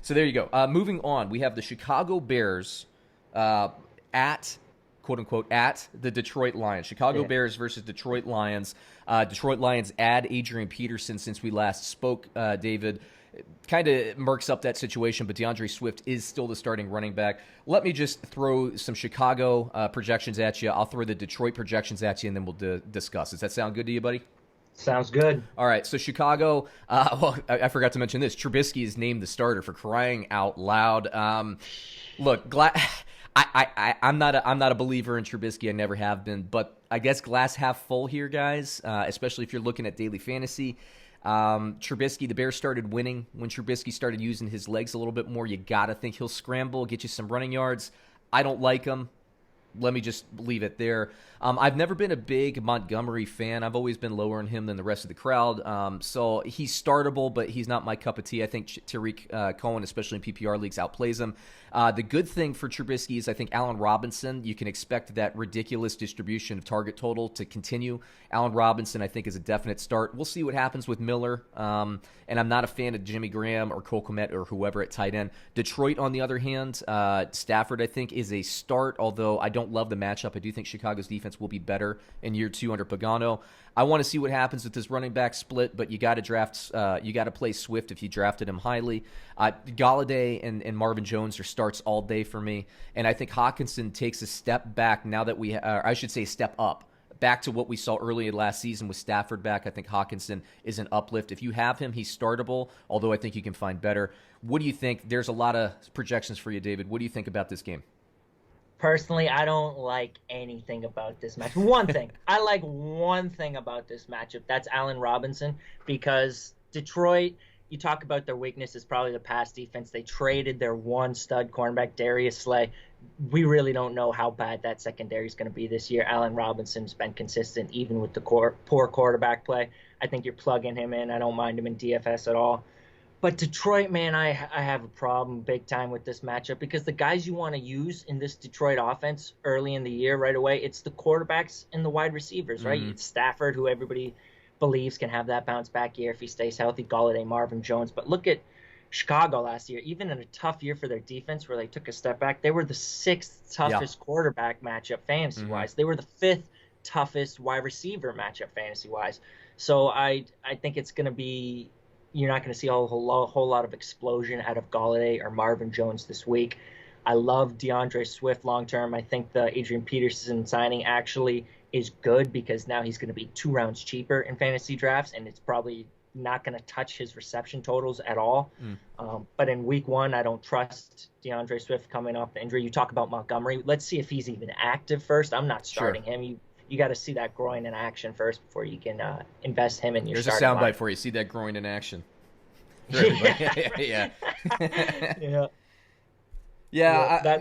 So there you go. Moving on, we have the Chicago Bears at, quote unquote, at the Detroit Lions. Chicago Bears versus Detroit Lions. Detroit Lions add Adrian Peterson since we last spoke, David. Kind of murks up that situation, but DeAndre Swift is still the starting running back. Let me just throw some Chicago projections at you. I'll throw the Detroit projections at you, and then we'll discuss. Does that sound good to you, buddy? Sounds good. All right, so Chicago, I forgot to mention this. Trubisky is named the starter, for crying out loud. Look, I'm not a believer in Trubisky. I never have been, but I guess glass half full here, guys, especially if you're looking at daily fantasy. Trubisky, the Bears started winning when Trubisky started using his legs a little bit more. You got to think he'll scramble, get you some running yards. I don't like him. Let me just leave it there. I've never been a big Montgomery fan. I've always been lower on him than the rest of the crowd. So he's startable, but he's not my cup of tea. I think Tariq Cohen, especially in PPR leagues, outplays him. The good thing for Trubisky is I think Allen Robinson, you can expect that ridiculous distribution of target total to continue. Allen Robinson, I think, is a definite start. We'll see what happens with Miller. And I'm not a fan of Jimmy Graham or Cole Kmet or whoever at tight end. Detroit, on the other hand, Stafford, I think, is a start, although I don't love the matchup. I do think Chicago's defense will be better in year 2 under Pagano. I want to see what happens with this running back split, but you got to play Swift if you drafted him highly. Galladay and Marvin Jones are starts all day for me, and I think Hawkinson takes a step back now that I should say step up. Back to what we saw early last season with Stafford back. I think Hawkinson is an uplift. If you have him, he's startable, although I think you can find better. What do you think? There's a lot of projections for you, David. What do you think about this game? Personally, I don't like anything about this match. One thing. I like one thing about this matchup. That's Allen Robinson, because Detroit, you talk about their weakness is probably the pass defense. They traded their one stud cornerback, Darius Slay. We really don't know how bad that secondary is going to be this year. Allen Robinson's been consistent even with the poor quarterback play. I think you're plugging him in. I don't mind him in DFS at all. But Detroit, man, I have a problem big time with this matchup, because the guys you want to use in this Detroit offense early in the year right away, it's the quarterbacks and the wide receivers, right? It's Stafford, who everybody believes can have that bounce back year if he stays healthy, Galladay, Marvin Jones. But look at Chicago last year. Even in a tough year for their defense where they took a step back, they were the 6th toughest quarterback matchup fantasy-wise. They were the 5th toughest wide receiver matchup fantasy-wise. So I think it's going to be – you're not going to see a whole lot of explosion out of Galladay or Marvin Jones this week. I love DeAndre Swift long-term. I think the Adrian Peterson signing actually is good, because now he's going to be 2 rounds cheaper in fantasy drafts, and it's probably not going to touch his reception totals at all. But in week 1, I don't trust DeAndre Swift coming off the injury. You talk about Montgomery. Let's see if he's even active first. I'm not starting him. You got to see that groin in action first before you can invest him in your starting There's a soundbite lineup. for you. See that groin in action. Yeah.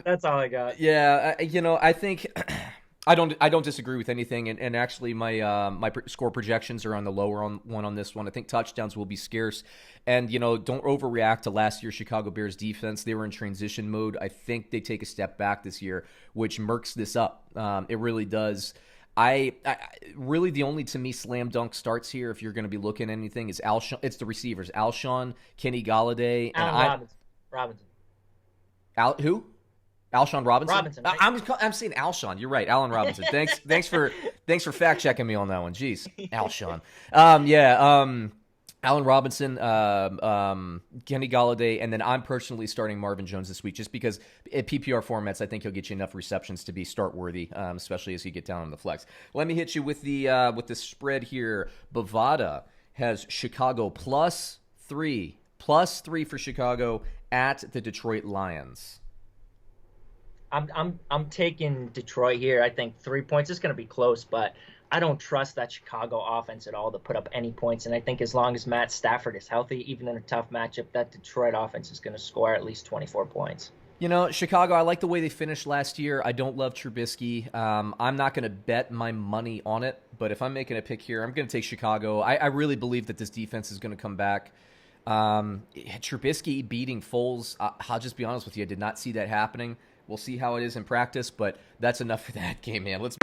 That's all I got. Yeah, I think I don't disagree with anything, and actually my score projections are on the lower one on this one. I think touchdowns will be scarce, and don't overreact to last year's Chicago Bears defense. They were in transition mode. I think they take a step back this year, which murks this up. It really does. I really, the only, to me, slam dunk starts here, if you're going to be looking at anything, is Alshon. It's the receivers: Alshon, Kenny Galladay, Allen Robinson. Who? Alshon Robinson. Robinson, right? I'm saying Alshon. You're right, Allen Robinson. Thanks for fact checking me on that one. Jeez, Alshon. Allen Robinson, Kenny Galladay, and then I'm personally starting Marvin Jones this week, just because at PPR formats, I think he'll get you enough receptions to be start worthy, especially as you get down on the flex. Let me hit you with the spread here. Bovada has Chicago +3 for Chicago at the Detroit Lions. I'm taking Detroit here. I think 3 points is going to be close, but I don't trust that Chicago offense at all to put up any points. And I think as long as Matt Stafford is healthy, even in a tough matchup, that Detroit offense is going to score at least 24 points. Chicago, I like the way they finished last year. I don't love Trubisky. I'm not going to bet my money on it, but if I'm making a pick here, I'm going to take Chicago. I really believe that this defense is going to come back. Trubisky beating Foles, I'll just be honest with you, I did not see that happening. We'll see how it is in practice, but that's enough for that game, man. Let's